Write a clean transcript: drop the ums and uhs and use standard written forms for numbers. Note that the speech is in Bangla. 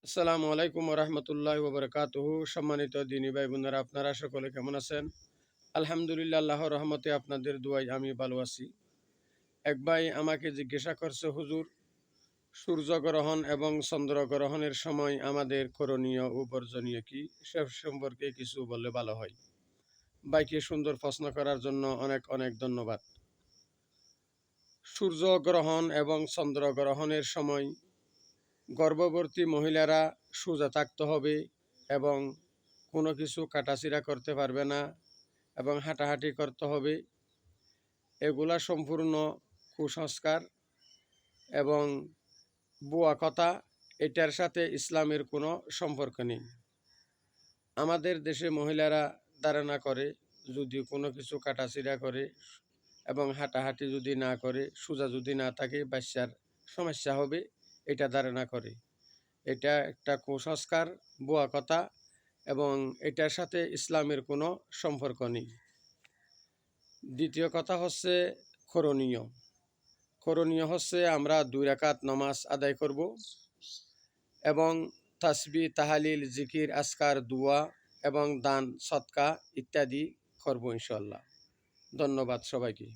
আসসালামু আলাইকুম রহমতুল্লাহ ওবরকাতুহু। সম্মানিত দিনী ভাই বোনেরা, আপনারা সকলে কেমন আছেন? আলহামদুলিল্লাহ, আল্লাহর রহমতে আপনাদের দুয়ায় আমি ভালো আছি। এক ভাই আমাকে জিজ্ঞাসা করছে, হুজুর, সূর্যগ্রহণ এবং চন্দ্রগ্রহণের সময় আমাদের করণীয় ও বর্জনীয় কি, সে সম্পর্কে কিছু বললে ভালো হয়। ভাইকে সুন্দর প্রশ্ন করার জন্য অনেক অনেক ধন্যবাদ। সূর্যগ্রহণ এবং চন্দ্রগ্রহণের সময় গর্ভবতী মহিলারা সোজা থাকতে হবে এবং কোনো কিছু কাটাছিড়া করতে পারবে না এবং হাঁটাহাঁটি করতে হবে। এগুলা সম্পূর্ণ কুসংস্কার এবং ভুয়া কথা। এটার সাথে ইসলামের কোনো সম্পর্ক নেই। আমাদের দেশে মহিলারা ধারণা করে, যদি কোনো কিছু কাটাছিড়া করে এবং হাঁটাহাঁটি যদি না করে, সোজা যদি না থাকে, বাচ্চার সমস্যা হবে, এটা ধারণা করে। এটা একটা কুসংস্কার, ভুয়া কথা এবং এটার সাথে ইসলামের কোনো সম্পর্ক নেই। দ্বিতীয় কথা হচ্ছে করণীয়। করণীয় হচ্ছে আমরা 2 রাকাত নামাজ আদায় করব এবং তাসবিহ, তাহালিল, জিকির, আজকার, দুয়া এবং দান সদকা ইত্যাদি করব ইনশাআল্লাহ। ধন্যবাদ সবাইকে।